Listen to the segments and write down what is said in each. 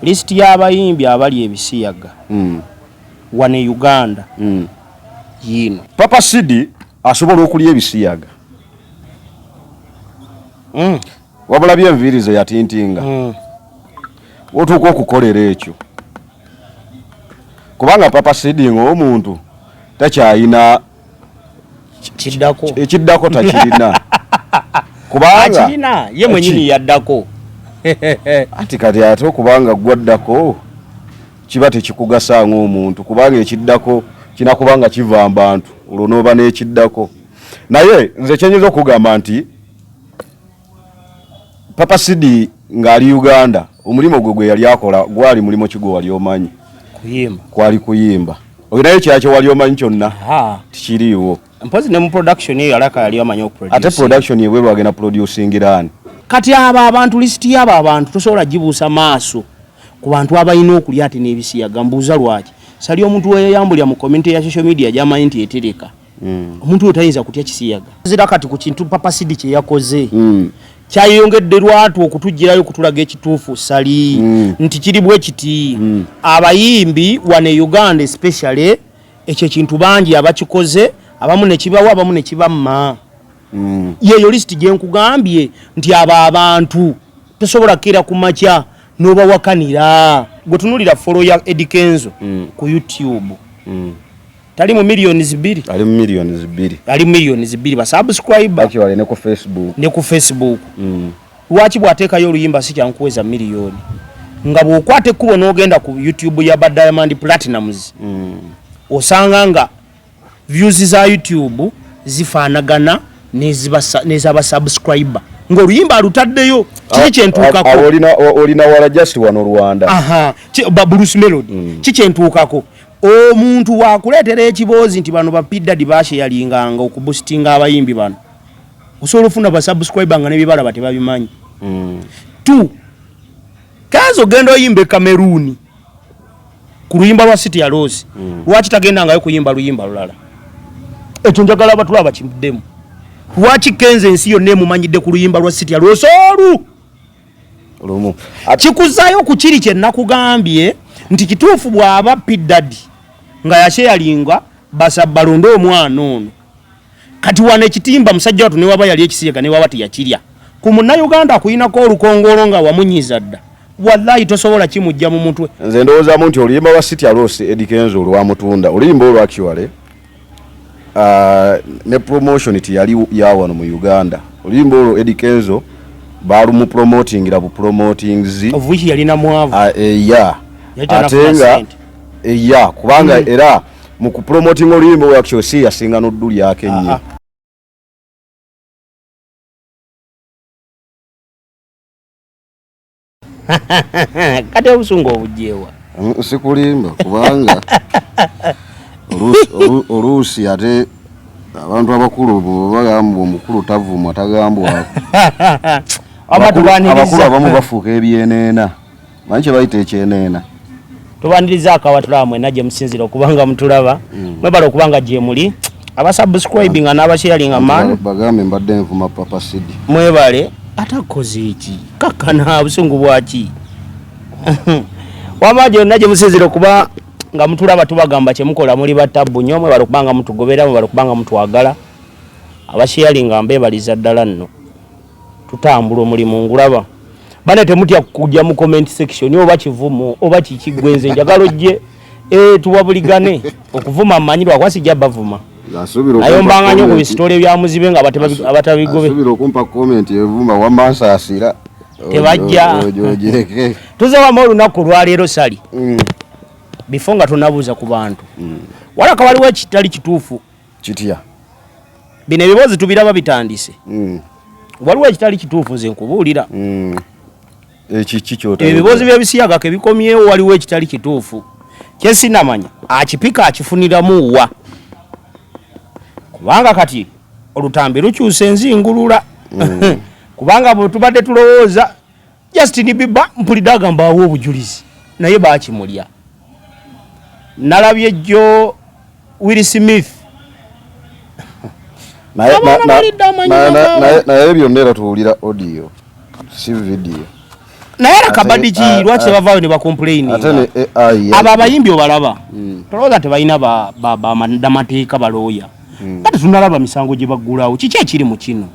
list y'abayimbi abali ebisiyaga wane Uganda yino Papa Sidi asobola okulya ebisiyaga wabula byenvirizo yatintinga otuuka okukolera ekyo kubanga Papa Sidi ng'omuntu takyayina ekiddako takirina kubanga akirina ye mwenyini yaddako ati kati ate okubanga gwaddako kiba tekikugasa ng'omuntu kubanga ekiddako kinakubanga kiva abantu olwo n'oba n'ekiddako naye nze kyenyinza okugamba nti Papa Sidi ng'ali Uganda omulimu gwe yali akola gwali mulimo kigo wali omanyi kuyimba kwali kuyimba olinayo kyakyo wali omanyi kyonna tikiriiwo mpozi ne mu production eyo alaka yali omanyi okuproduce ate production yewe lwagenda producingirani kati aba abantu list y'aba abantu tosobola gibuusa maaso ku bantu abalina okulya ate n'ebisiyaga mbuuza lwaki sali omuntu weyayambulya mu comment ya social media gy'amanyi nti etereka omuntu oyo tayinza kutya kisiyaga zira kati ku kintu Papa Sidi kye yakoze kyayongedde lwatu okutugirayo kutulaga ekituufu sali nti kiri bwe kiti abayimbi wane Uganda especially ekyo kintu bangi abakikoze abamu ne kibawa abamu ne kibamma yeyo list gye nkugambye nti aba abantu tosobola kira ku makya noba wakanira gwetunulira follow ya Eddie Kenzo ku YouTube tali mu millions 2 ali mu millions 2 ali millions 2 ba subscriber aki wale ne ku Facebook lwaki bwateekayo oluyimba si kyankuweza miliyoni nga bw'okwate kubo n'ogenda ku YouTube ya Diamond Platinumz osanga nga views za YouTube zifaanagana n'ezaba subscriber ng'oluyimba alutaddeyo kiki kyentuukako olina wala just wano Rwanda Bruce Melody kiki kyentuukako omuntu wakuleetera ekiboozi nti bano ba P Daddy basharinganga okuboostinga abayimbi bano osobola ofuna ba subscriber nga n'ebibala batebabimanyi 2 Kenzo genda oyimbe Cameroon ku luyimba lwa City ya Rose lwaki tagenda ngayo kuyimba luyimba lulala ekyo njagala abatulaba kimuddemu lwaki Kenzo ensi yonna emumanyidde ku luyimba lwa City ya Rose olumu kikuzayo ku kiri kye nakugambye nti kituufu bw'aba P Daddy nga yasharinga basa balonde omwana ono kati wane kitimba musajja watu ne waba yali ekisiyaga ne waba tiyakirya ku munna Uganda kuyinako olukongolo nga wamunyiza dda wallahi tosobola kimujja mu mutwe nze ndowooza nti oluyimba lwa City ya Rose Eddie Kenzo olwamutunda oluyimba olwo actually ne promotion yali yawano mu Uganda oluyimba olwo Eddie Kenzo balumu promotingira bu promotings of which yalina mwavu atenga kubanga era mu kupromoting oluyimba olwo actually si yasinga n'odduli yake nnyo kati obusungu obujjeewa sikulimba kubanga oluusi ate abantu abakulu bagamba omukulu tavumwa tagambwa abakulu abamu bafuuka ebyeneena manyi kye bayita ekyeneena tubaniriza akawatula mwe najje musinzira okubanga mutulaba mwebala okubanga gye muli abasubscribing n'abasharinga man bagambe mbadde nvuma Papa Sidi mwebale atakoze iki kakana busungu bwaki wamaje najje musinzira okuba nga mutulaba tubagamba kye mukola muli batabbu nnyo mwebala okubanga mutugobera mwebala okubanga mutwagala abasharinga mbebaliza ddala nno tutambula omulimu ngulaba bane temutya kujja mu comment section oba kivumo oba kikigwenze njagalo gye tuwabuligane okuvuma amanyirwa kwasi jabba vuma ayombanga nyo ku bistole bya muzibe nga abatabigobe asubira okumpa comment evuma wa mansa asira tebajja tuzewa mu lunaku lwaleero sali before nga tunabuuza ku bantu wala kawaliwo ekitali kituufu kitya bino ebibozi tubiraba bitandise waliwo ekitali kituufu nze nkubuulira ebibozi by'ebisiyaga ke bikomyewo waliwo ekitali kituufu kyesinamanya akipika akifuniramu wa kubanga kati olutambi lukyusa enzingulula kubanga bwe tubadde tulowooza Justin Bieber mpulidde agamba awo obujulizi naye baakimulya nalabye jjo Will Smith naye byonna era tuwulira audio si video naye Kabadi ki lwaki bavaayo ne bakomplaini abo abayimbi obalaba tolowooza tebalina bamateeka balooya kati tunalaba misango gye baggulawo kiki ekiri mu kino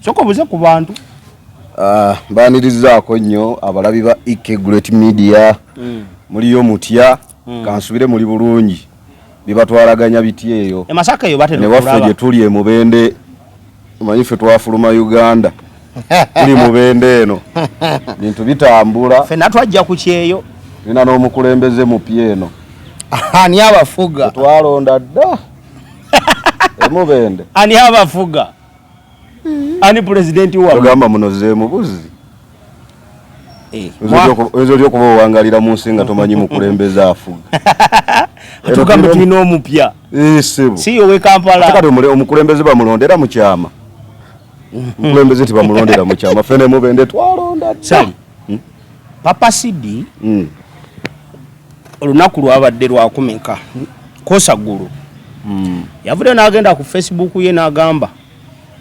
soka obuze ku bantu mbanirizaako nnyo abalabi ba Ike Great Media muliyo mutya kansubire muli bulungi bibatwalaganya biti eyo Masaka eyo batera ne waffe gye tuli Mubende manyi ffe twafuluma Uganda tuli Mubende eno bintu bitambula ffenna twajja ku kyeyo tulina n'omukulembeze mupya eno ani abafuga twalonda dda Mubende ani abafuga ani presidenti wa tugamba munoze mubuzi ezo lyokuba owangalira mu nsi nga tomanyi mukulembeze afuga tugambe tulina omupya si yowe Kampala kati omukulembeze bamulondera mu kyama omukulembeze tibamulondera mu kyama fene Mubende twalonda sali Papa Sidi olunaku lwabadde lwakumeka kosagulu yavudde n'agenda ku Facebook ye n'agamba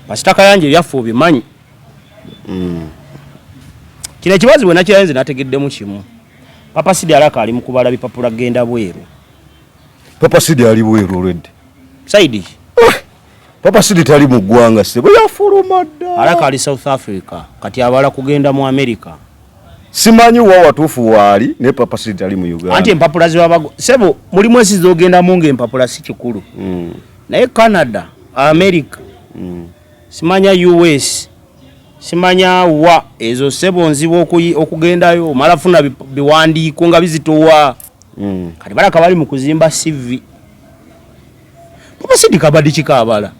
Pastor Kayanja byaffe obimanyi kino ekibazo bwe nakirayenze nategeddemu kimu Papa Sidi alaka ali mu kubala bipapula genda bweru Papa Sidi ali bweru already Saidi Papa Sidi tali mu ggwanga sebo yafuluma dda alaka ali South Africa kati abala kugenda mu America simanyi wa watuufu waali ne Papa Sidi ali mu Uganda anti empapula zibabago sebo muli mwesi zogenda munga empapula si kikulu naye Canada America simanya US simanya wa ezo sebo nzibo okugendayo malafuna biwandiiko nga bizitowa kati baraka bali mu kuzimba CV Papa Sidi Kabadi kikabala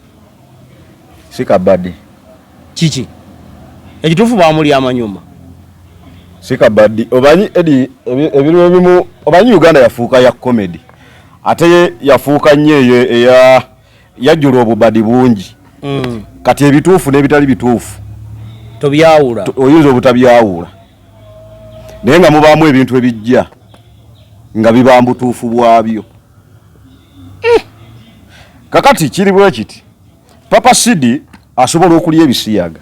si Kabadi kiki ekitufu bamuli amanyuma si Kabadi obanyi edi ebiro ebimu obanyi Uganda yafuuka ya comedy ate yafuuka nnyo eya yajjula obubadi bungi kati ebituufu n'ebitali bituufu tobyawula oyinza obutabyawula naye nga mubaamu ebintu ebijja nga biba mbutuufu bwabyo kakati kiri bwe kiti Papa Sidi asobola okulya ebisiyaga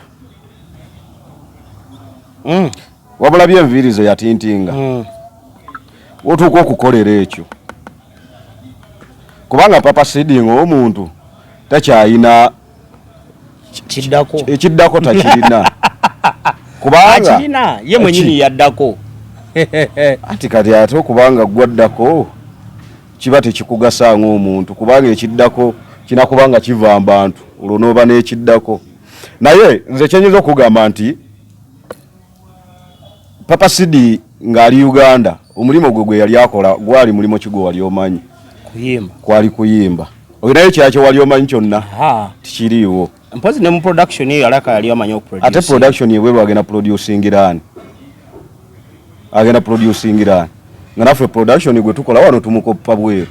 wabula byenviirizo yatintinga otuuka okukolera ekyo kubanga Papa Sidi ng'omuntu takyayina ekiddako takirina kubanga akirina ye mwenyini yaddako ati kati ate okubanga gwaddako kiba tekikugasa ng'omuntu kubanga ekiddako kinakubanga kiva abantu olwo n'oba n'ekiddako naye nze kyenyinza okugamba nti Papa Sidi ng'ali Uganda omulimu gwe yali akola gwali mulimo kigo wali omanyi kuyimba kwali kuyimba olinayo kyakyo wali omanyi kyonna tikiriiwo mpozi ne mu production eyo alaka yali amanyi okuproduce ate production yewe agenda producingirani nga naffe production gwe tukola wano tumukoppa bweru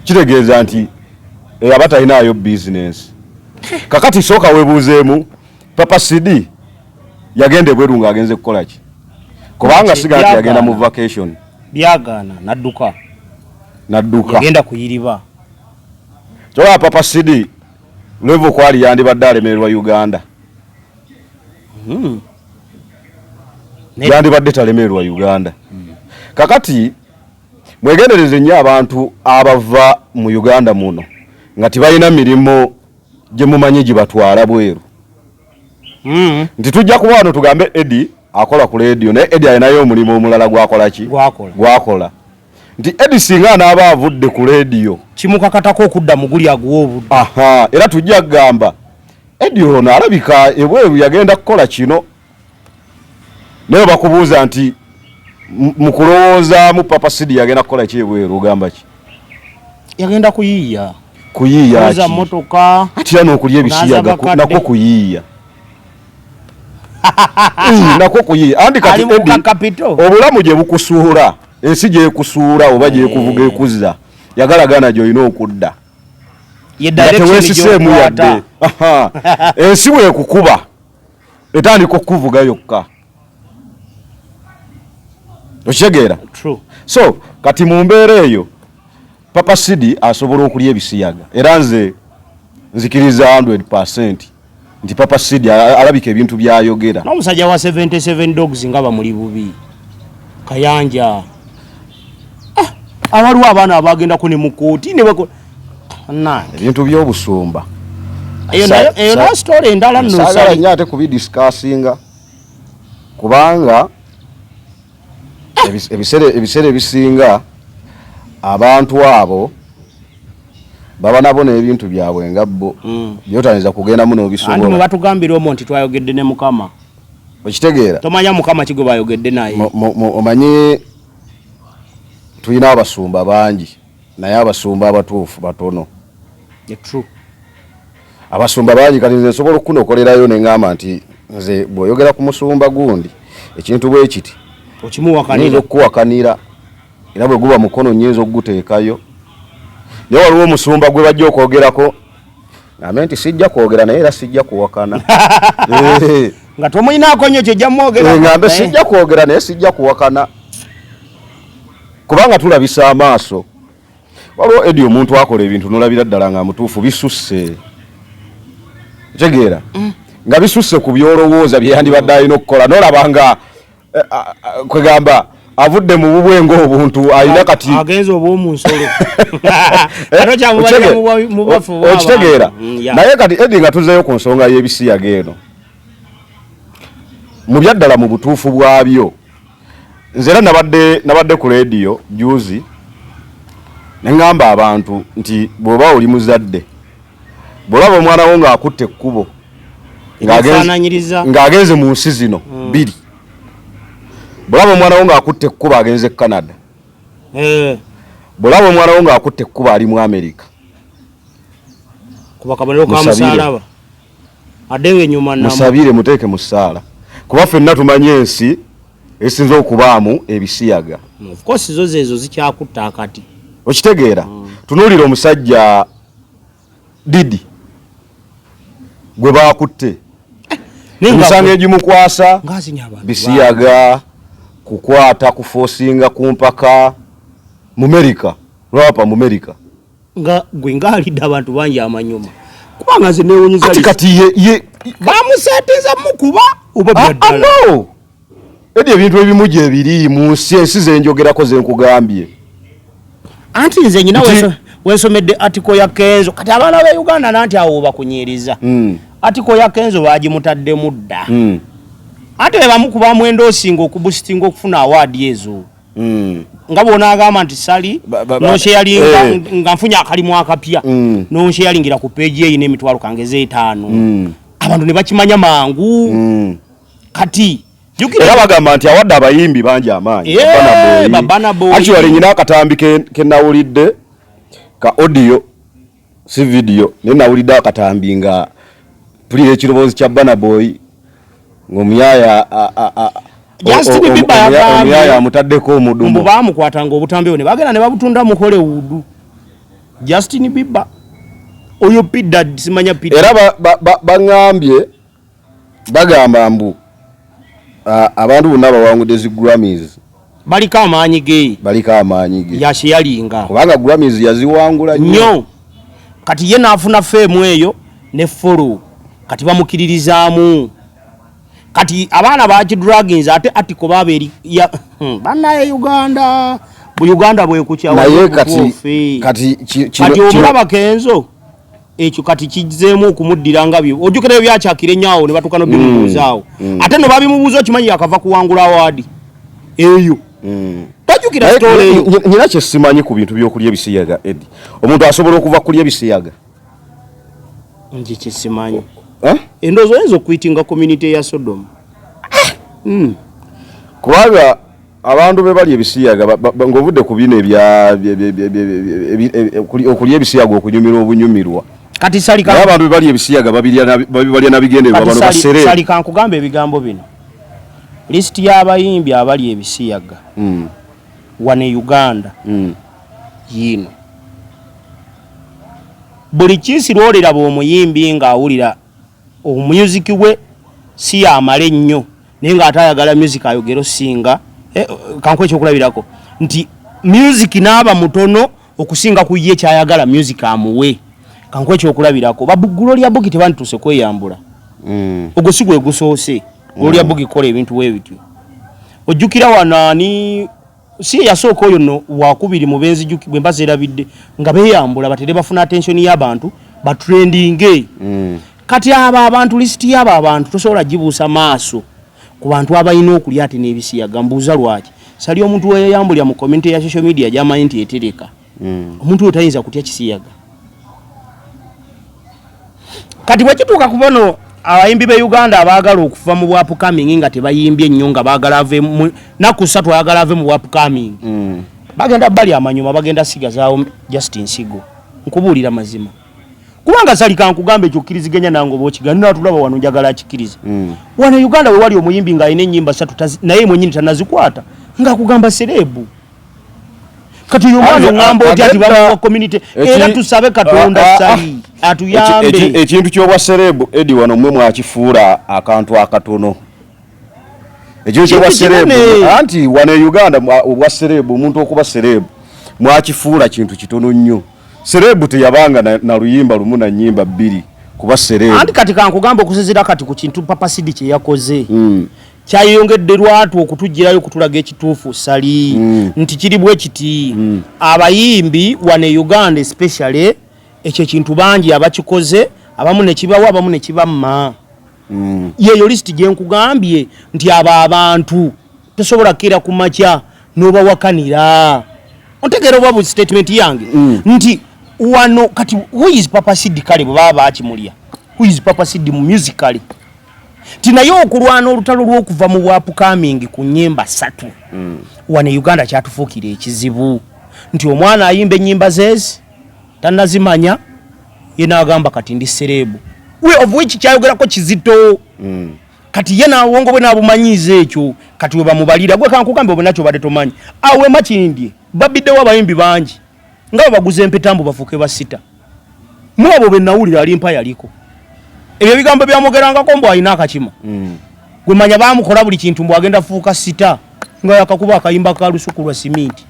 kitegeeza nti abatalinayo business kakati sooka webuuzeemu Papa Sidi yagenda bweru ng'agenze kukola ki kubanga siga nti yagenda mu vacation byagaana nadduka yagenda kuyiriba kyola Papa Sidi levo kwali yandibadde alemererwa Uganda yandibadde talemererwa Uganda kakati mwegendereze nnyo abantu abava mu Uganda muno nga tibalina mirimu gye mumanyi gibatwala bweru nti tujja kuba wano tugambe Eddie akola ku radio naye Eddie alinayo omulimu omulala gwakola ki gwakola nti Eddie singa anaaba avudde ku radio kimukakatako okudda mu guli aguwa obudde era tujja kugamba Eddie ono alabika ebweru yagenda kukola kino naye bakubuuza nti mu kulowoozaamu Papa Sidi yagenda kukola ki ebweru ogamba ki yagenda kuyiiya ki motoka ati yana okulya ebisiyaga nako kuyiiya nako kuyiiya andi kati Eddie obulamu gye bukusuula ensi gyekusuula oba gyekuvuga ekuzza yagalagana gy'olina okudda teweesiseemu yadde ensi bwekukuba etandika okukuvuga yokka okitegeera so kati mu mbeera eyo Papa Sidi asobola okulya ebisiyaga era nze nzikiriza 100% nti Papa Sid alabika ebintu byayogera. N'omusajja wa 77 dogs nga bamuli bubi Kayanja awaliwo abaana abagendako ne mu kooti ne bako ebintu by'obusumba eyo na story endala nno saagala nnyo ate kubidiscussinga kubanga ebiseera ebisinga abantu abo baba nabo n'ebintu byabwe nga bo byotaniza kugendamu n'obisobola. Andi mubatugambira omwo nti twayogedde ne Mukama. Okitegeera? Tomanya Mukama kigwe bayogedde naye. Omanyi tulina abasumba bangi naye abasumba abatuufu batono. True. Abasumba bangi kati nze nsobola okunokolerayo ne ngamba nti nze bw'oyogera ku musumba gundi ekintu bwe kiti okimuwakanira okuwakanira era bwe guba mukono nnyinza okuguteekayo. Naye waliwo omusumba gwe bajja okwogerako ngambe nti sijja kwogera naye era sijja kuwakana. Nga tomuyinaako nnyo kyojja mwogera. Ngambe sijja kwogera naye sijja kuwakana kubanga tulabisa amaaso. Waliwo edi omuntu akola ebintu nolabira ddala nga mutuufu bisusse. Tegeera nga bisusse ku byolowooza bye yandibadde alina okukola nolaba nga kwegamba avudde mu bubwengo obuntu alina kati agenza obw'omu nsolo. Okitegeera naye kati edi nga tuzeeyo ku nsonga y'ebisiyaga eno mu byaddala mu butuufu bwabyo. Nze era nabadde ku leediyo juzi ne ngamba abantu nti bw'oba oli muzadde bw'olaba omwana wo ng'akutte ekkubo ng'agenze mu nsi zino bbiri, bw'olaba omwana wo ng'akutte ekkubo agenze e Canada, bw'olaba omwana wo ng'akutte ekkubo ali mu America, kuba kabaliro ka musalaba adenga enyuma namu musabire muteeke mu ssaala kuba ffenna tumanyi ensi esinza okubaamu ebisiyaga. Of course zo zezo zikyakutta akati. Okitegeera tunuulira omusajja Didi gwe baakutte emisango egimukwasa bisiyaga kukwata kufosinga ku mpaka mu America lwapa mu America nga gwe ngaalidde abantu bangi amanyuma kubanga nze neewuunyiza kati ye bamuseeteza mukuba oba byaddala. No edi ebintu ebimu gye biri mu nsi ensi zenjogerako ze nkugambye. Anti nze nyina wensomedde article ya Kenzo kati abaana ba Uganda nanti awo bakunyiriza. Article ya Kenzo bagimutadde mudda. Ate bamukuba mwendo osinga okuboostinga okufuna award ezo. Nga bona agamba nti sali no sharing nga nfunya akalimu akapya no sharingira ku page ye n'emitwalo kangeze 5. Abantu ne bakimanya mangu. Kati era bagamba nti awadde abayimbi bangi amaanyi Babana Boy. Actually nyina akatambi ke nawulidde ka audio si video ne nawulidde akatambi nga pulira ekirowoozi kya Babana Boy ng'omuyaya Justin Bieber omuyaya amutaddeko omudumu mbu baamukwatanga obutambi ne bagenda ne babutunda mu Hollywood. Justin Bieber oyo pidda simanya pidda era bangambye bagamba mbu abantu bonna bawangudde zi Grammys baliko amaanyi ge yashiyalinga kubanga Grammys yaziwangula nnyo. Kati ye naafuna fame eyo ne follow kati bamukiririzaamu. Kati abaana bakidruggins ate atiko babeeri bannaye Uganda Uganda bwekukya naye kati omulaba Kenzo ekyo kati kizeemu okumuddira nga byo ojjukira ebyo byakyakire nnyawo ne batukano bimubuuzaawo ate no babimubuuza okimanyi yakava kuwangula awadi eyo tajjukira story eyo. Nyina kye simanyi ku bintu by'okulya ebisiyaga Edi omuntu asobola okuva kulya ebisiyaga nje kye simanyi endowooza oyinza okuyitinga community ya Sodom kubanga abantu be bali ebisiyaga ng'ovudde ku bino okulya ebisiyaga okunyumirwa obunyumirwa kati salika abantu be bali ebisiyaga babibalya nabigendererwa bano basere salika nkugamba ebigambo bino list y'abayimbi abali ebisiyaga wane Uganda yino buli kinsi lwolera bw'omuyimbi ng'awulira omuziki we si yamale nnyo naye ng'atayagala music ayogero singa kankwe ekyokulabirako nti music n'aba mutono okusinga ku ye kyayagala music amuwe kankwe ekyokulabirako babugulo lya bugi tebantuse kweyambula ogwo si gwe gusoose olya bugikola ebintu we bityo ojjukira wanaani si yasooka oyo no wakubiri mu benzi bwe mbazeerabidde nga beeyambula batere bafuna attention y'abantu batrendinge kati abo abantu lisiti y'abo abantu tosobola gibuusa maaso ku bantu abalina okulya ate n'ebisiyaga mbuuza lwaki sali omuntu weyeyambulya mu komenti ya social media gy'amanyi nti etereka omuntu oyo tayinza kutya kisiyaga kati bwe kituuka ku bono abayimbi be Uganda abaagala okuva mu upcoming nga tebayimbye ennyo nga baagala ave naku 3 ayagala ave mu upcoming bagenda bali amanyuma bagenda sigazaawo Justin Sigo nkubuulira mazima kubanga sali kankugambe ekyo kkiriziganya nange bw'okiganira tulaba wano njagala akikirize wano Uganda we wali omuyimbi nga alina ennyimba 3 naye mwennyini tanazikwata nga kugamba serebu kati yomwana ngamba oti ati bamuwa community era tusabe Katonda sali atuyambe ekintu ky'obwa serebu edi wano mwe mwakifuula akantu akatono ekintu ky'obwa serebu anti wano Uganda obwa serebu omuntu okuba serebu mwakifuula kintu kitono nnyo serebu teyabanga na luyimba lumu na nnyimba 2 kuba serebu anti kati kankugamba okusizira kati ku kintu Papa Sidi kye yakoze kyayongedde lwatu okutujjirayo kutulaga ekituufu sali nti kiri bwe kiti abayimbi wane Uganda especially ekyo kintu bangi abakikoze abamu ne kibawa abamu ne kibamma yeyo list gye nkugambye nti aba abantu tosobola kira ku makya noba wakanira ontegera obabu statement yange nti wano kati who is Papa Sidi kale baba akimulya who is Papa Sidi mu musically tinayo okulwana olutalo lw'okuva mu upcoming ku nnyimba 3 wane Uganda kyatufuukira ekizibu nti omwana ayimba ennyimba zezi tanazimanya yena agamba kati ndi serebu we of which kyayogerako kizito kati yena wongo bwe nabumanyize ekyo kati we bamubalira gwe kankugambe bwe nakyo bade tomanyi awe makindi babiddewo abayimbi bangi nga baguze empetambu bafuuke basita mwabo be nawulira alimpa yaliko ebyo bigambo byamugerangako mbu alina akakima gwe manya bamukola buli kintu mbu agenda fuuka sita nga yakakuba akayimba ka lusuku lwa siminti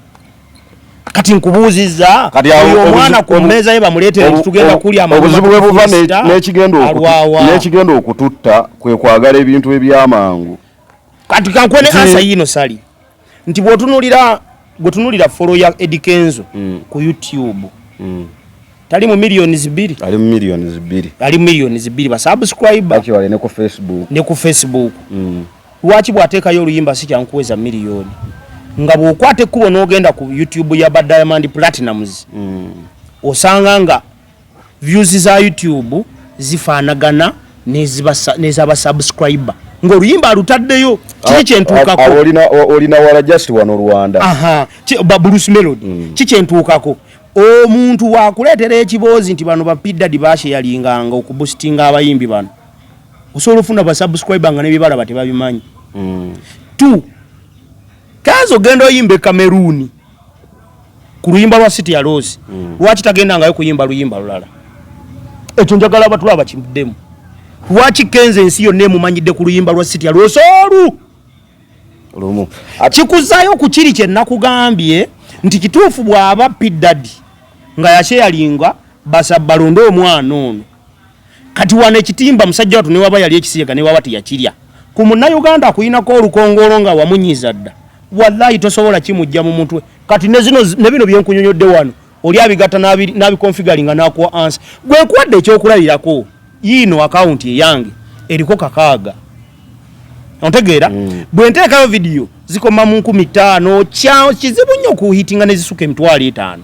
kati nkubuuziza oyo omwana ku mmeeza ye bamuleetere tugenda kulya obuzibu bwe buva n'ekigenda okututta kwe kwagala ebintu eby'amangu kati kankwene ansa yino sali nti bw'otunuulira follow ya Eddie Kenzo ku YouTube tali mu millions 2 ali mu millions 2 ali millions 2 ba subscriber ati wale ne ku Facebook lwaki bwateekayo oluyimba si kyankuweza miliyoni nga bw'okwate kubo n'ogenda ku YouTube ya Diamond Platinumz osanga nga views za YouTube zifaanagana n'ezaba subscriber ng'oluyimba alutaddeyo kiki kyentuukako olina wala just wano Rwanda Bruce Melody kiki kyentuukako omuntu wakuleetera ekiboozi nti bano bapiddadi baasheyalinganga okuboostinga abayimbi bano osobola ofuna basubscriber nga n'ebibala tebabimanyi 2 Kazo gendo oyimbe Cameroon ku luyimba lwa City ya Rose lwaki tagendangayo kuyimba luyimba lulala ekyo njagala abatulaba kimuddemu lwaki Kenzo ensi yonna emumanyidde ku luyimba lwa City ya Rose olumu kikuzayo ku kiri kye nakugambye nti kituufu bw'aba piddadi nga yasheyalinga balonde omwana ono kati wane ekitimba musajja watu newaba yali ekisiyaga newaba teyakirya ku Munnayuganda akuyinako olukongolo nga wamunyiza dda wallahi tosobola kimujja mu mutwe kati ne bino byenkunyonyodde wano oli abigatta n'abikonfigalinga n'akuwa answer gwe nkuwadde ekyokulabirako yino account eyange eriko kakaaga ontegeera bwe nteekayo video zikoma mu 15 kyao kizibu nnyo okuhitinga ne zisuka emitwalo 5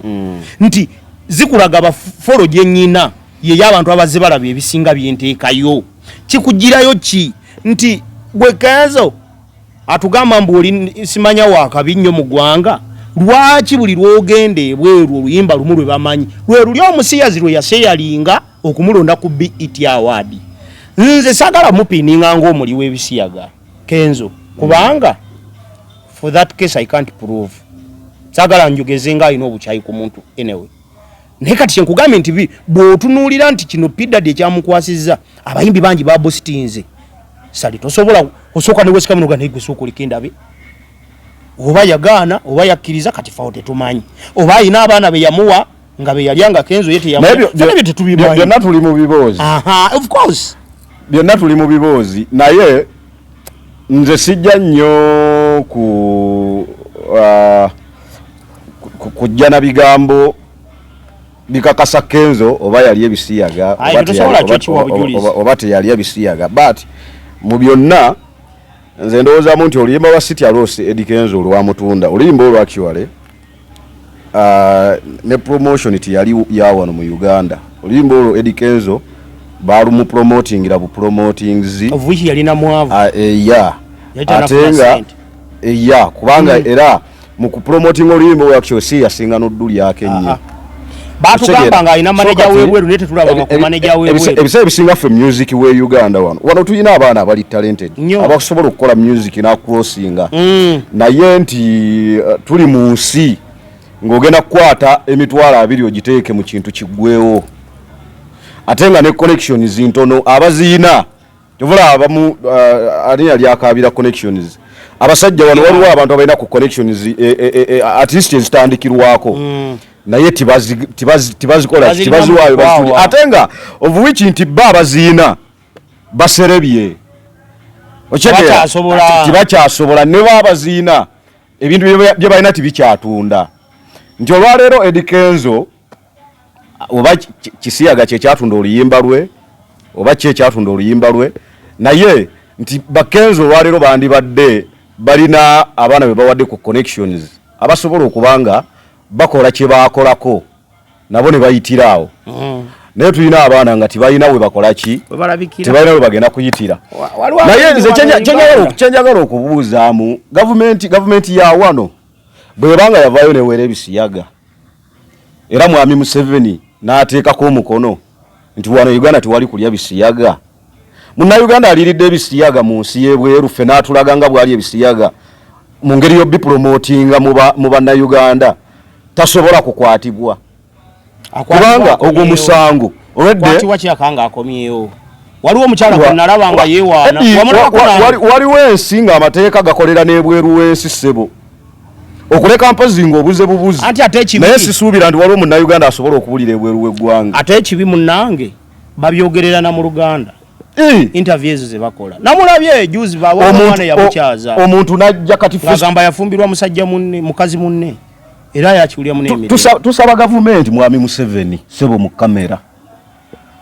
nti zikulaga bafolo gye nnyina ye y'abantu abaze balaba ebisinga byenteekayo kikugirayo ki nti gwe Kenzo atugamba mbu oli simanya wakabi nnyo mu ggwanga lwaki buli lwogenda ebweru oluyimba lumu lwe bamanyi lwe luli omusiyazi lwe yaseyalinga okumulonda ku BET Award nze sagala mupininga ng'omuli w'ebisiyaga Kenzo kubanga for that case I can't prove sagala njogeze nga alina obukyayi ku muntu anyway naye kati kyenkugambye nti bw'otunuulira nti kino piddadi ekyamukwasizza abayimbi bangi babositinze sali tosobola osooka ne wesika munoga naye gwe sooka olikendabe oba yagaana oba yakkiriza kati fawo tetumanyi oba alina abaana be yamuwa nga be yalyanga Kenzo ye teyamuwa tetubimanyi byonna tuli mu biboozi of course byonna tuli mu biboozi naye nze sijja nnyo kujja na bigambo bikakasa Kenzo oba yali ebisiyaga oba teyali ebisiyaga but mu byonna nze ndowoozamu nti oluyimba lwa City Alose Eddie Kenzo olwamutunda oluyimba olwo actually ne promotion tiyali yawano mu Uganda oluyimba olwo Eddie Kenzo balumu promotingira bu promotings of which yalina mwavu atenga kubanga era mu kupromoting oluyimba olwo actually si yasinga n'odduli yake nnyo batugamba nga alina manager webweru nete tulaba ku manager webweru ebisa ebisinga ffe music we Uganda wano tulina abaana abali talented abakusobola okukola music na crossinga naye nti tuli mu nsi ng'ogenda kukwata emitwalo 2 ogiteeke mu kintu kiggwewo ate nga ne connections ntono abaziina kyovula abamu ali yali akabira connections abasajja wano waliwo abantu abalina ku connections at least ezitandikirwako naye tibazikola tibaziwaayo bazituli ate nga of which nti abaziina baserebye tibakyasobola ne baabaziina ebintu bye balina tibikyatunda nti olwaleero Eddie Kenzo oba kisiyaga kyekyatunda oluyimba lwe oba kyekyatunda oluyimba lwe naye nti bakenzo olwaleero bandibadde balina abaana be bawadde ku connections abasobola okubanga bakola kye baakolako nabo ne bayitiraawo naye tulina abaana nga tibalina we bakola ki tebalina we bagenda kuyitira naye nze kyenjagala okubuuzaamu gavumenti ya wano bwebanga yavaayo neweera ebisiyaga era mwami Museveni n'ateekako omukono nti wano Uganda tewali kulya bisiyaga Munnayuganda aliridde ebisiyaga mu nsi y'ebweru ffe n'atulaga nga bwali ebisiyaga mu ngeri y'obipromotinga mu bannayuganda tasobola kukwatibwa kubanga ogwo musango waliwo omukyala gwenalaba nga yeewaana waliwo ensi ng'amateeka gakolera n'ebweru w'ensi ssebo okuleka mpozi ng'obuze bubuzi naye sisuubira nti waliwo munnayuganda asobola okuwulira ebweru w'eggwanga ate ekibi munnange babyogerera na mu Luganda interviews ze bakola namulabye juzi bawana yabukyaza omuntu najja kati agamba yafumbirwa musajja munne mukazi munne era yakiwulya munne tusaba gavumenti mwami Museveni sebo mu kamera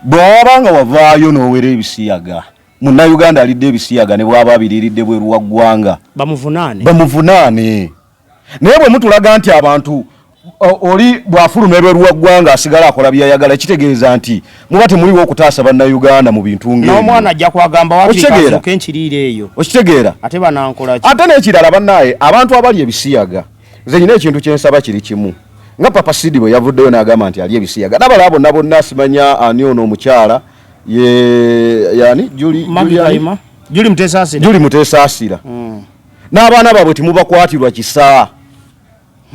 bwabanga wavaayo n'owera ebisiyaga munnayuganda alidde ebisiyaga ne bwaba abiriridde bweru wa ggwanga bamuvunaane naye bwe mutulaga nti abantu oli bwafuluma ebweru wa ggwanga asigala akola byayagala ekitegeeza nti muba temuliwo okutaasa bannayuganda mu bintu ng'ebyo n'omwana ajja kwagamba wakiikazuka enkiriira eyo okitegeera ate banankola ki ate n'ekirala bannaye abantu abali ebisiyaga nze nyina ekintu kyensaba kiri kimu nga Papa Sidi bwe yavuddeyo n'agamba nti ali ebisiyaga n'abalala bonna bonna simanya ani ono omukyala yani Juli Mutesaasira n'abaana baabwe timubakwatirwa kisa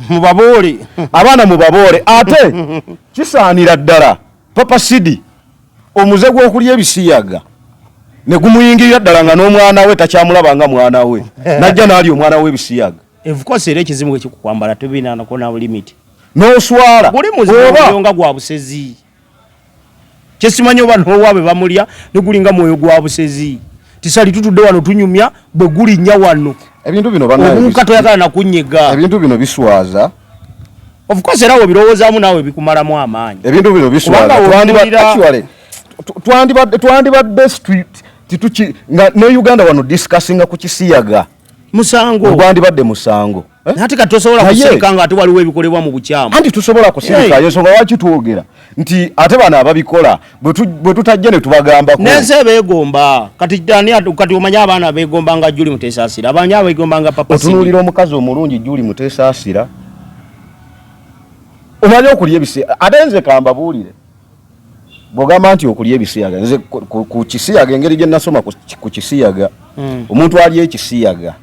mubaboole abaana mubaboole ate kisaanira ddala Papa Sidi omuze gw'okulya ebisiyaga ne gumuyingirira ddala nga n'omwana we takyamulaba nga mwana we najja n'ali omwana we ebisiyaga evukosa era ekizimu ekikukwambala tebinaanako na limiti n'oswala buli muzimu nga gwa busezi kyesimanyi oba n'owaabe bamulya ne gulinga mwoyo gwa busezi tisali tutudde wano tunyumya bwe gulinnya wano ebintu bino bannange toyagala nakunyega ebintu bino biswaza of course era obirowoozaamu naawe bikumalamu amaanyi ebintu bino biswaza twandibadde street tituki nga ne Uganda wano discussinga ku kisiyaga musango gwandibadde musango ate kati tosobola kusirika nga ate waliwo ebikolebwa mu bukyamu anti tusobola kusirika ensonga waki twogera nti ate bano ababikola bwe tutajja ne tubagambako nense beegomba kati omanya abaana beegomba nga Juli Mutesaasira abanya abeegomba nga Papa Sidi otunuulira omukazi omulungi Juli Mutesaasira omanya okulya ebisiyaga ate nze kambabuulire bw'ogamba nti okulya ebisiyaga nze ku kisiyaga engeri gye nasoma ku kisiyaga omuntu alya ekisiyaga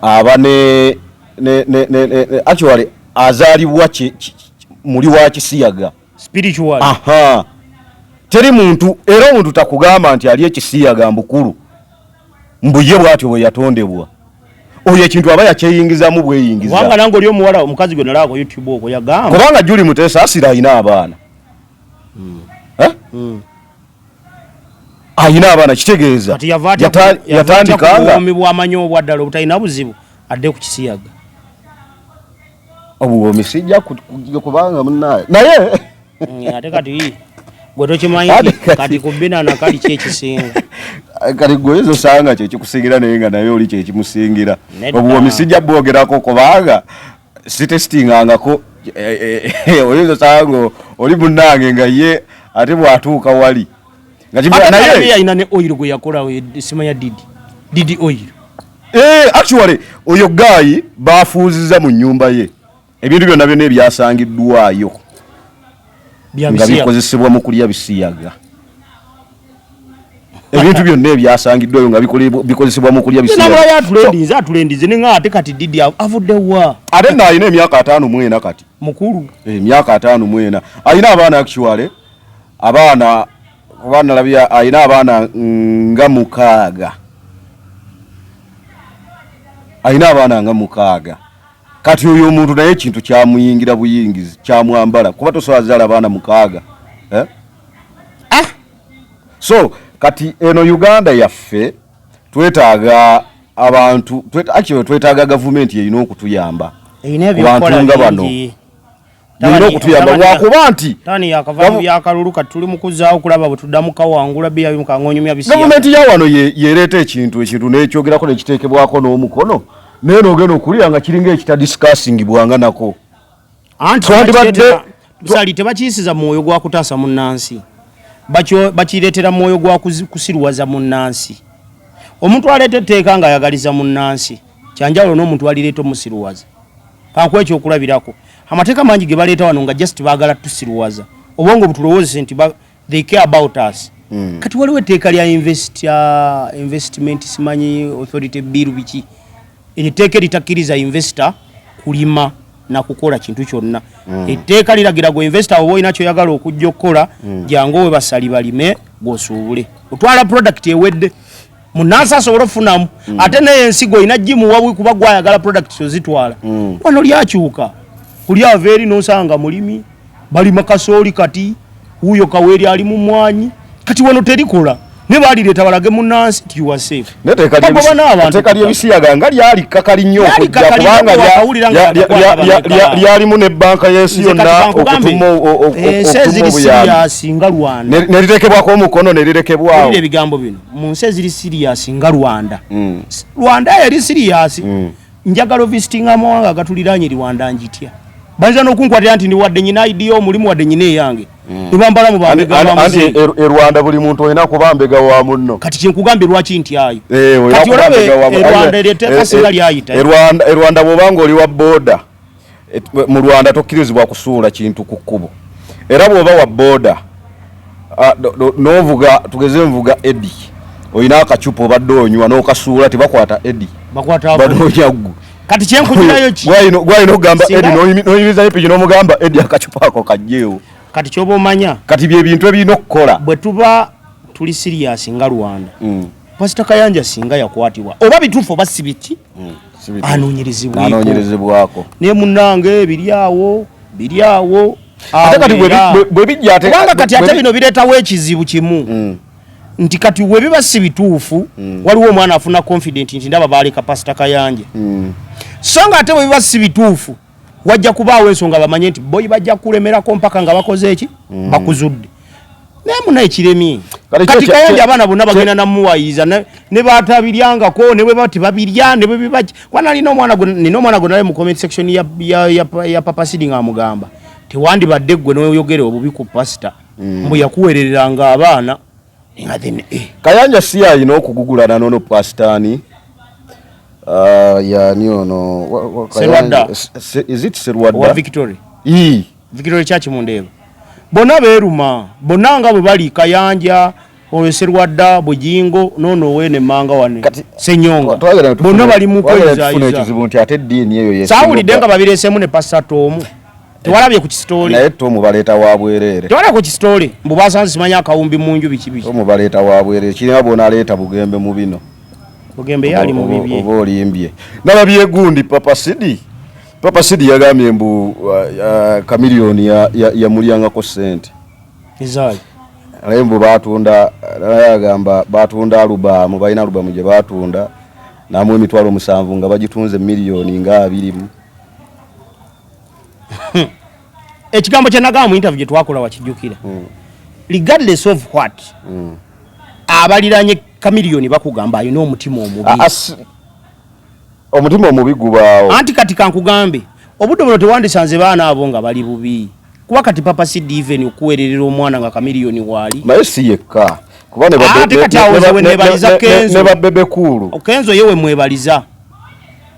aba actually azaalibwa muli wa kisiyaga spiritual teri muntu era omuntu takugamba nti ali ekisiyaga mbukulu mbuye bwatyo bwe yatondebwa oyo ekintu aba yakyeyingizamu bweyingiza wanga nange oli omuwala omukazi gwe nalaba ku YouTube okwo yagamba kubanga Juli Mutesaasira alina abaana ayina abaana kitegeeza yatandikanga bwamanyi obwaddala obutalina buzibu adde ku kisiyaga obuwomi sijja kubanga munnaye naye ate kati gwe tokimanyi kati ku binana kali kyekisinga kati gwezo sanga kyekikusingira naye nga naye oli kyekimusingira obuwomi sijja bwogerako kubanga sitestingangako oyinza sanga oli munnange nga ye ate bwatuuka wali naye ayina ne oil gwe yakola simanya didi oil actually oyo gayi bafuuziza mu nnyumba ye ebintu byonna byonna ebyasangiddwayo nga bikozesebwa mu kulya bisiyaga ebintu byonna ebyasangiddwayo nga bikozesebwa mu kulya bisiyaga atulendize ninga ate kati didi avudde wa ate naayina emyaka 54 kati mukulu emyaka 54 ayina abaana actually abaana labya ayina abaana nga mukaaga kati oyo omuntu naye ekintu kyamuyingira buyingizi kyamwambala kuba tosobola zaala abaana mukaaga so kati eno Uganda yaffe twetaaga abantu twetaaga gavumenti erina okutuyamba abantu nga bano nina okutuyamba lwakuba nti tani yakava byakalulu kati tuli mukuzaawo kulaba bwe tuddamu kawangula bya mukangonyumya bisiya gavumenti ya wano yereeta ekintu n'ekyogerako nekiteekebwako n'omukono naye noogenda okulira nga kiringa ekitadiscussingibwanga nako sali tebakiyisiza mwoyo gwa kutaasa munnansi bakireetera mwoyo gwa kusiruwaza munnansi omuntu aleeta etteeka nga ayagaliza munnansi kyanjawulo n'omuntu alireeta omusiruwaza kankuwa ekyokulabirako amateeka mangi ge baleeta wano nga just baagala tusiruwaza obwongo butulowozese nti they care about us kati waliwo etteeka lya investment simanyi authority bill biki etteeka litakkiriza investor kulima na kukola kintu kyonna etteeka liragira gwe investor oba olina kyoyagala okujja okukola jangu we basali balime gwosuubule otwala product ewedde munnansi asobola okufunamu ate naye ensigo olina gimuwa kuba gwayagala product ozitwala wano lyakyuka kuli ava eri nosanga mulimi balima kasooli kati wuyo kaweeri ali mu mwanyi kati wano terikola ne balireeta balage munnansi ti you are safe neteeka lyebisiyaga nga lyali kakali nnyo okujja kubanga lyalimu nebbanka y'ensi yonna okutuma obuyambi nga Rwanda neriteekebwako omukono nerirekebwawo ebigambo bino mu nsi eziri serious nga Rwanda Rwanda yali serious njagala visitinga amawanga agatuliraanye Rwanda njitya banza n'okunkwatira nti ndiwadde nyina idea omulimu wadde nyina eyange nibambala mu bambega anti Rwanda buli muntu olina kubambega wa munno kati kyenkugambye lwaki nti ayo kati olabe Rwanda eryetteeka singa lyayita Rwanda bw'obanga oli wa booda mu Rwanda tokkirizibwa kusuula kintu ku kkubo era bw'oba wa booda n'ovuga tugeze nvuga edi olina akacupa obadde onywa n'okasuula tebakwata edi banonyaggu kati kyenkugirayo ki gwayina okugamba edi noyimiriza epiki n'omugamba edi akacupa ako kajjeewo kati kyoba omanya kati byebintu ebirina okukola bwe tuba tuli serious nga Rwanda Pastor Kayanja singa yakwatibwa oba bituufu oba si biti anoonyerezebwako naye munnange biryawo ate kati bwe bijja kubanga kati ate bino bireetawo ekizibu kimu nti kati we biba si bituufu waliwo omwana afuna confident nti ndaba baaleka Pastor Kayanja so nga ate bwe biba si bituufu wajja kubaawo ensonga bamanye nti boyi bajja kulemerako mpaka nga bakoze eki bakuzudde naye muna ekiremye kati Kayanja abaana bonna bagenda namuwayiza ne batabiryangako ne bwe bati babirya ne bwe bibaki kwana nina omwana gwe mu comment section ya Papa Sidi nga amugamba tewandibadde ggwe n'oyogere obubi ku pastor mbu yakuwerereranga abaana Kayanja si alina okugugulana n'ono pastani yani ono is it Serwadda wa Victory Church Mundeeba bonna beeruma bonna nga bwe bali Kayanja oyo Serwadda Bujingo nono wene manga wane Senyonga bonna bali mu kweza ekizibu nti ate ddiini eyo yesu sawulidde nga babireesemu ne Pastor Tomu tewalabye ku kisitoli naye Tomu baleeta wa bwerere tewalabye ku kisitoli mbu basanze simanya akawumbi mu nju biki Tomu baleeta wa bwerere kirina bona aleeta bugembe mu bino bugembe yali mu bibye oba olimbye nalabye gundi Papa Sidi yagambye mbu kamiliyoni yamulyangako ssente ezaali Lembo batunda yagamba batunda alubamu balina alubamu gye batunda namwe emitwalo 7 nga bagitunze miliyoni nga 20. Ekigambo kye nagamba mu interview gye twakola wakijjukira. Regardless of what. Abaliranye Chameleone bakugamba ayina omutima omubi. Omutima omubi gubaawo. Anti kati kankugambe obudde buno tewandisanze baana abo nga bali bubi. Kuba kati Papa Sid even okuwererera omwana nga Chameleone wali. Naye si yekka. Kuba ne babebe kulu. Kenzo yewe mwebaliza.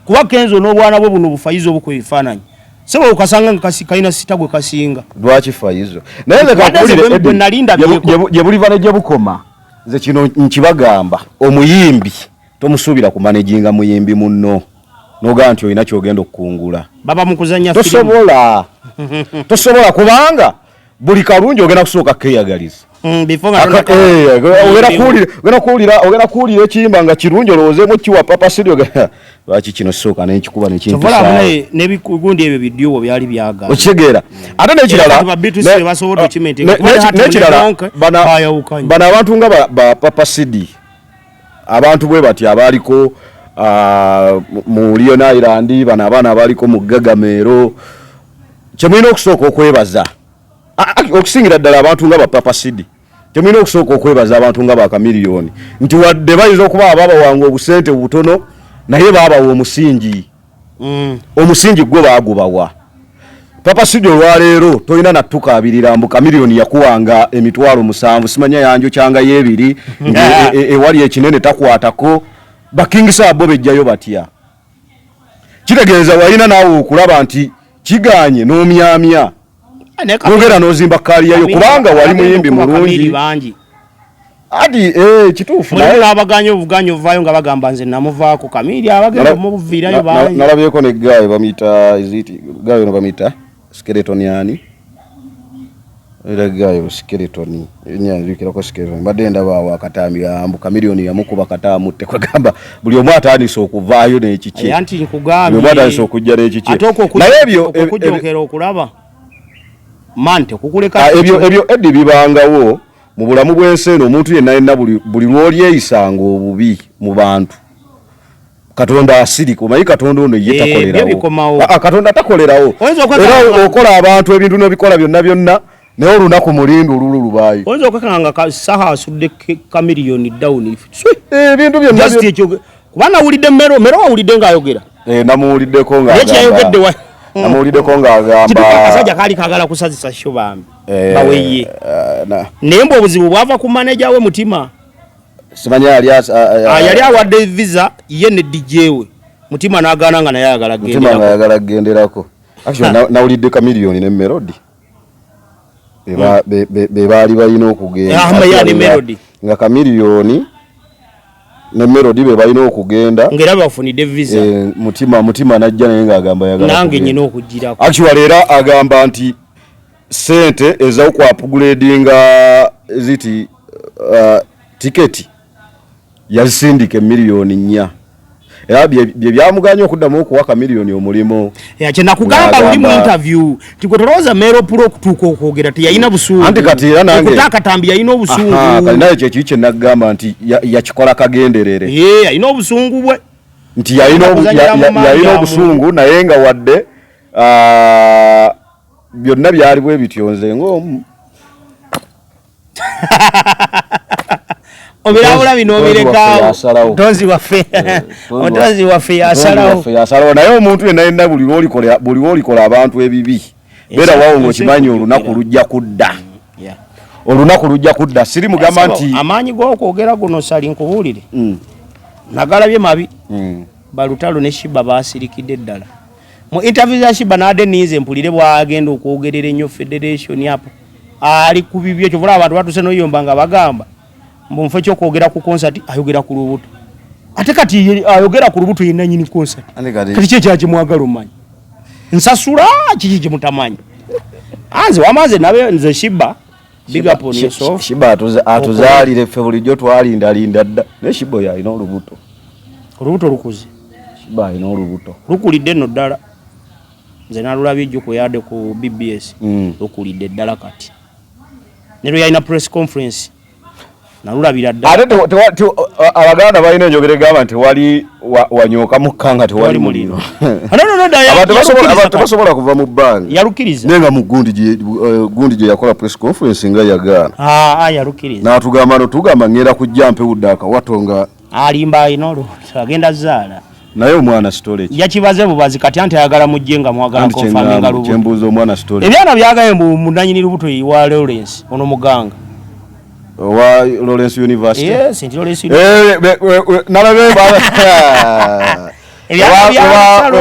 Kuba Kenzo n'obwana bwe buno bufayizo bukwefaananyi. Sebo ukasanga kaina sitagwe kasinga. Lwaki fayizo. Naye kakulire nalinda bye bulivane gye bukoma. Nze kino nkibagamba omuyimbi tomusubira ku managinga muyimbi munno. Noga nti oyina kyogenda okukungula. Baba mukuzanya filimu. Tosobola kubanga buli kalungi ogenda kusooka keyagaliza. Before ogenda kuwulira ekiyimba nga kirungi olowoozeemu kiwa Papa Sid lwaki kino sooka n'ekikuba nekintusa n'ebigundi ebyo bidyowo byali byagala okitegeera ate n'ekirala bano abantu nga ba Papa Sid abantu bwe bati abaliko mu Lion Island bano abaana abaliko mu Gagameero kyemulina okusooka okwebaza okusingira ddala abantu nga ba Papa Sid kyemulina okusooka okwebaza abantu nga ba Chameleone nti wadde bayinza okuba ababawanga obusente butono naye babawa omusingi omusingi gwe bagubawa Papa Sid olwaleero tolina nattuka abirira mbu Chameleone yakuwanga emitwalo 7 simanya yanjo kyanga yebiri ewali ekinene takwatako bakingisa abo bejjayo batya kitegeeza walina naawe okulaba nti kiganye n'omyamya Nogera nozimba kaliyayo kubanga wali muyimbi mulungi adi kituufu naye abaganyo obuganyo vayo nga bagamba nze namuvaako Chameleone abagenda mu buvirayo bangi nalabyeko ne gayo bamita iziti gayo no bamita skeleton yani era gayo skeleton nyanjukira ko skeleton badenda bawo akatambi ambu Chameleone yamukuba katamu te kwagamba buli omwata ani so kuvaayo ne ekichi yanti nkugambye buli omwata so kujja ne ekichi naye ebyo okujokera okulaba mante kukuleka ebyo eddi bibangawo mu bulamu bw'enseno omuntu yenna buli lwoli eyisanga obubi mu bantu Katonda asiri kumanyi Katonda ono ye takolerawo Katonda takolerawo era okola abantu ebintu n'ebikola byonna naye olunaku mulindu olulu lubaayi oyinza okakanga saha asudde Chameleone down ebintu byonna kubanga awulidde mero awulidde ng'ayogera namuwuliddeko ng'ayogedde namuwuliddeko ng'agamba akasajja kaali kagala kusazisa sho bambi baweye naye mbu obuzibu bwava ku manager we Mutima simanya yali awadde visa ye ne DJ we Mutima n'agaana nga naye ayagala kugenderako actually nawulidde Chameleone ne Melody be baali balina okugenda nga Chameleone ne Melody be balina okugenda ngera bafunidde visa Mutima najja naye ng'agamba yagala nange nyina okugirako actually era agamba nti sente eza ku upgradinga ziti tiketi yazisindike miliyoni 4 era bye byamuganya okuddamu okuwa Chameleone omulimo kye nakugamba uli mu interview tikotoloza Mero Pro kutuuka okwogera teyalina busungu anti kati era nange kutakatambi yalina obusungu kati naye kye nagamba nti yakikola kagenderere yalina obusungu bwe nti yalina obusungu naye nga wadde byonna byali bwe bityonze ng'omu obirabula bino obirekawo otonzi waffe yasalawo naye omuntu yenna buli lwolikola abantu ebibi beera waawo ng'okimanyi olunaku lujja kudda siri mugamba nti amaanyi g'okwogera guno sali nkubuulire nagalabye mabi balutalo ne Shiba baasirikidde ddala mu interview za Shiba n'ade niize mpulire bwagenda okwogerera ennyo federation apo ali ku bibyo ekyo bula abantu batuse n'oyomba nga bagamba mbonfo kyokwogera ku concert ayogera ku lubuto ate kati ayogera ku lubuto yenna nyini concert kati kye kyaje mwagalo manyi nsasula kiki kimutamanyi anze wamaze nabe nze Shiba big up on yourself Shiba atuzaalire ffe bulijjo twalinda dda ne Shiba yalina olubuto lukuze Shiba alina olubuto lukulidde nno ddala nze nalulabye ejjo kwe yadde ku BBS lukulidde ddala kati nero yalina press conference nalulabira dda ate abaganda balina enjogera egamba nti wali wanyoka mukkanga tewali muliro abantu tebasobola kuva mu bbanga yalukiriza naye nga mu gundi gye yakola press conference nga yagaana yalukiriza n'atugamba notugamba ngenda kujja mpewudde akawatonga alimba alina olubuto agenda zaala naye omwana storage yakibaze bubazi kati anti ayagala mujje nga mwagala konfaminga lubuto kyembuuza omwana storage ebyana byagaye mu munanyini lubuto wa Lawrence ono muganga wa Lawrence University yes nti Lawrence nalabe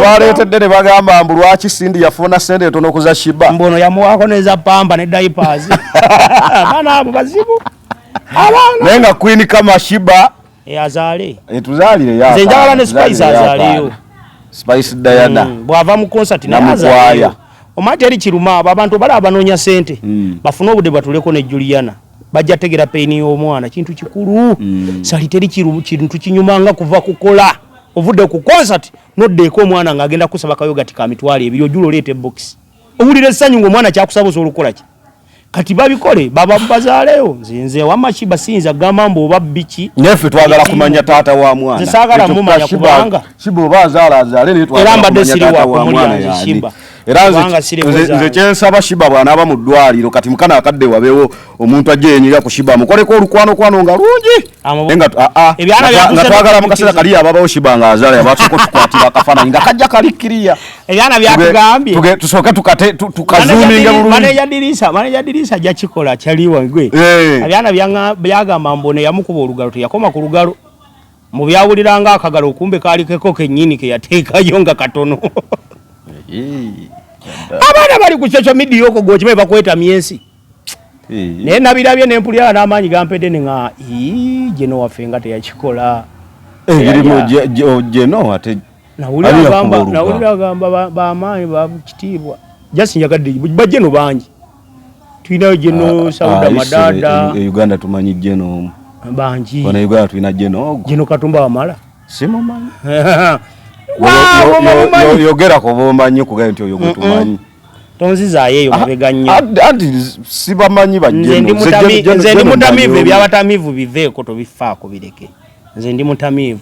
baletedde ne bagamba mbu lwaki Sindi yafuna sente ntono okuza Shiba mbono yamuwako neza pamba ne diapers abaana abo bazibu abaana naye nga Queen kama Shiba azaale etuzaalire ya nze njagala ne Spice azaaleyo Spice Diana bwava mu concert ne azaaleyo omati eri kiruma abantu bala abanoonya sente bafune obudde batuleko ne Juliana bajja tegera peni y'omwana kintu kikulu sali teri kintu kinyumanga kuva kukola ovudde ku concert noddeeko omwana ng'agenda kusaba kayogati ka mitwalo ebiri ojulo leete box owulira essanyu ng'omwana kyakusaba osobola okukola ki kati babikole baba bazaaleyo nze wamma Shiba siyinza gamba mbu oba biki neffe twagala kumanya taata wa mwana nze saagala mumanya kubanga Shiba oba azaale naye twagala kumanya taata wa mwana yani era nze kyensaba Shiba bw'anaaba mu ddwaliro kati mukana akadde wabeewo omuntu ajja yenyira ku Shiba mukoleko olukwano nga lungi nga twagala mu kaseera kali ababawo Shiba nga azaala yabaatuko tukwatira akafaananyi nga kajja kalikkiriya ebyana byatugambye tusooke tukazuuminga bulungi maneja dirisa ajja kikola kyaliwa gwe ebyana byagamba mbone yamukuba olugalo teyakoma ku lugalo mu byawuliranga akagalo okumbe kaalikeko kennyini ke yateekayo nga katono abaana bali ku social media okwo gwokimanyi bakweta myesi naye nabirabye nempulira n'amaanyi gampedde nga Jeno waffe nga teyakikola Jeno ate nawulira agamba bamaanyi bakitiibwa jasi njagadde bajeno bangi tulinayo Jeno Sauda Madada Uganda tumanyi Jeno bangi wana Uganda tulina Jeno Jeno Katumba Wamala simumanyi yogera ko bomanyi kugaye nti oyo gutumanyi tonzizayo eyo mabega nnyo anti sibamanyi bajeno nze ndi mutamivu ebyabatamivu biveeko tobifaako bireke nze ndi mutamivu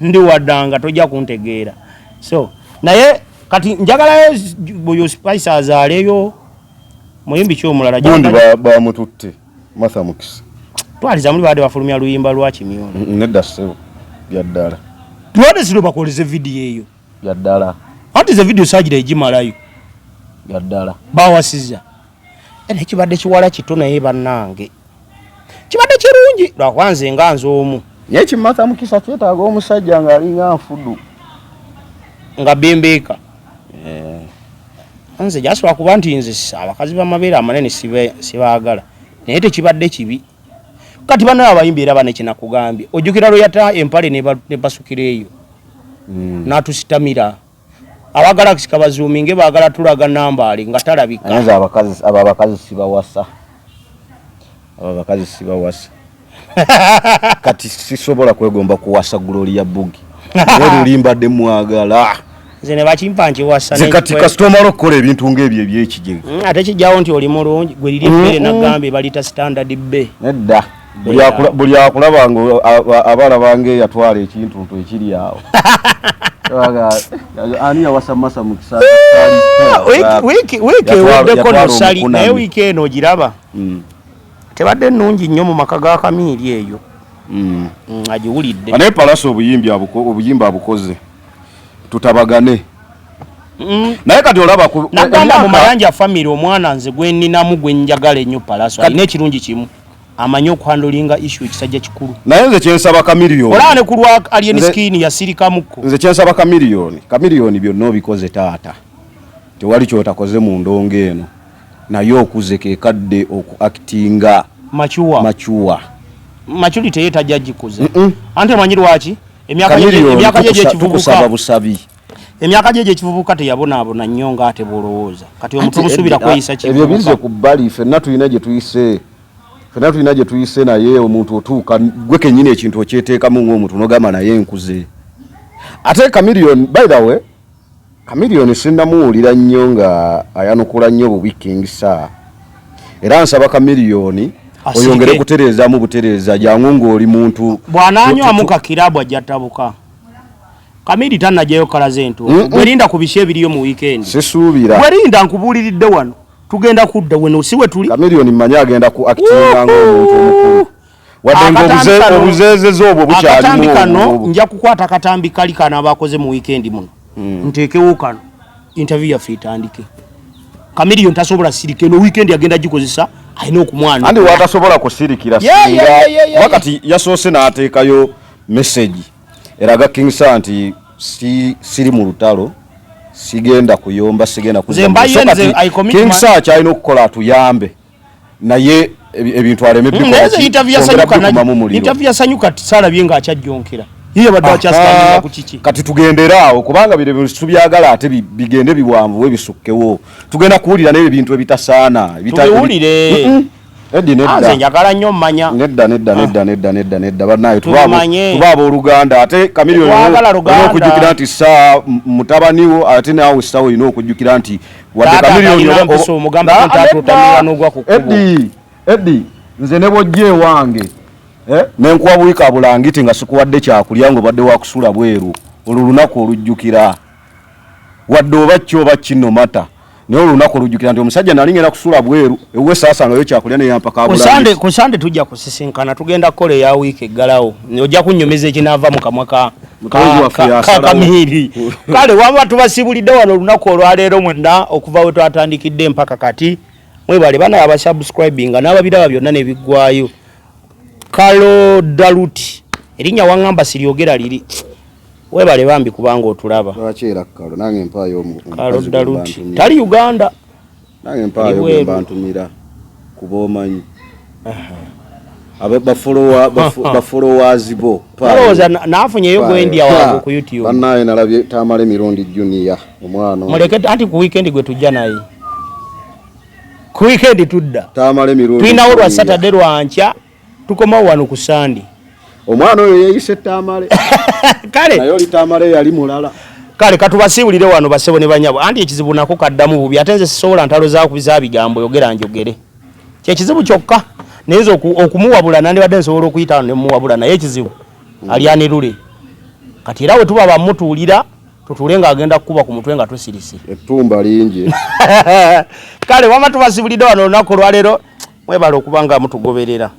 ndi waddanga tojja kuntegeera so naye kati njagalayo buyo Spice azaaleyo muyimbi kyomulala gundi bamututte Martha Mukisa twaliza muli baade bafulumya luyimba lwa Kimyono nedda sebo byaddala tuwade siro bakoleze video eyo byaddala anti ze video sajira ejimalayo byaddala bawasiza ene kibadde kiwala kito naye bannange kibadde kirungi lwakwanze nga nze omu ye Martha Mukisa kyetaaga omusajja nga alinga nfudu nga bembeeka nze jasobola kuba nti nze abakazi b'amabeere amanene sibaagala naye tekibadde kibi kati banaye abayimbi era banekinakugambye ojjukira lweyata empale ne basukira eyo n'atusitamira abagala kisikabazuuminge baagala tulaga nambaali nga talabika abakazi sibawasa kati sisobola kwegomba kuwasa Gloria Bugi olulimbadde mwagala nze ne bakimpa nkiwasa kati kasitoma olokkola ebintu ng'ebyo ebyekigega ate kijjawo nti oli mulungi gwe liri emmere nagambe balita standard B nedda buli akulaba nga abaala yatwala ekintu nto ekiri awo ani yawasa Martha Mukisa wiiki eweddeko nosali naye wiiki eno ogiraba tebadde nnungi nnyo mu maka ga Kamiiri eyo agiwulidde naye Palaso obuyimba abukoze tutabagane naye kati olaba nagamba mu mayanja family omwana nze gwe nninamu gwe njagala ennyo Palaso alina ekirungi kimu amanyi okuhandolinga issue ekisajja kikulu naye nze kyensaba Kamiliyoni olaba ne ku lwa alien skin yasirikamuko nze kyensaba Kamiliyoni byonna obikoze taata tewali kyotakoze mu ndongo eno naye okuze kekadde okuactinga machuwa maturity yetajja gikuze anti manyi lwaki emyaka gye tukusaba busabi emyaka gye kivubuka teyabonaabona nnyo ng'ate bolowooza kati omuntu omusubira kweyisa kivubuka ebyo bizze ku bbali ffenna tulina gye tuyise naye omuntu otuuka gwe kennyini ekintu okyeteekamu ng'omuntu n'ogamba naye nkuze ate Kamiliyoni by the way Kamiliyoni sinnamuwulira nnyo nga ayanukula nnyo bu King Sir era nsaba Chameleone oyongere kutereezamu butereeza jangu ng'oli muntu bw'anaanywamu kakirabu ajja tabuka. Kamili tannajayo kalaze ntu bwerinda ku bishe ebiriyo mu weekend sisuubira bwerinda nkubuuliridde wano tugenda kudda weno siwe tuli Chameleone mmanyi agenda ku actinga ng'omuntu omukulu wadde ng'obuzeezeze obwo bukyalimu kano nja kukwata katambi kali kana abakoze mu weekend muno nteekewo kano interview yaffe itandike. Chameleone tasobola sirike no weekend agenda gikozesa ayina okumwana andi watasobola kusirikira wakati yasoose n'ateekayo message eraga King Sa nti siri mu lutalo sigenda kuyomba sigenda kuzamba King Sa kyalina okukola atuyambe naye ebintu aleme interview yasanyuka tisalabye nga akyajjonkera yiye badde akyasanyuka ku kiki kati tugenderaawo kubanga bire bintu tubyagala ate bigende biwanvu ebisukkewo tugenda kuwulira n'ebyo bintu ebitasaana tubiwulire Eddi nedda. Nze njagala nnyo mmanya. Nedda banaye tubaabo Oluganda ate Chameleone okujjukira nti Sa mutabaniwo ate naawe Sa olina okujjukira nti wadde Chameleone Eddi nze ne bojje wange nenkuwa buwika bulangiti nga sikuwadde kyakulya ngo badde wakusula bweru olulunaku olujjukira wadde oba kyoba kino mata naye olunaku olujjukira nti omusajja nalingera kusula bweru ewe saasanga yo kyakulya ne yampaka bulangiti ku Sande tujja kusisinkana tugenda kola ya wiiki eggalawo ojja kunnyomeza ekinaava mu kamwa ka Kamili kale waba tubasibulidde wano olunaku olwaleero mwenna okuva we twatandikidde mpaka kati mwebale bana abasubscribinga n'ababiraba byonna ne biggwayo. Kalo Daluti erinnya wangamba siryogera liri webale bambi kubanga otulaba lwakera Kalo nange mpaayo Kalo Daluti tali Uganda nange mpaayo bantumira kubomanyi bafollowers bo Roza nafunyeyo gwendia wabo ku YouTube banaye nalabye Tamale Mirundi Junior omwana muleke anti ku weekend gwe tujja naye ku weekend tudda Tamale Mirundi twinawo lwa Saturday lwancha tukoma wano ku Sunday omwana oyo yeyise Tamale kale nayo li Tamale yali mulala kale katubasiwulire wano basebo ne banyabo anti ekizibu nako kaddamu bubi atenze sisobola ntalo za kubiza bigambo yogera njogere kye kizibu kyokka nezo okumuwabula nandi badde nsobola okuyita ne muwabula naye ekizibu ali anirule kati era we tuba bamutuulira tutulenga agenda kukuba ku mutwe nga tusirisi etumba lingi kale wama tubasibulidde wano olunaku lwaleero mwebale okubanga mutugoberera.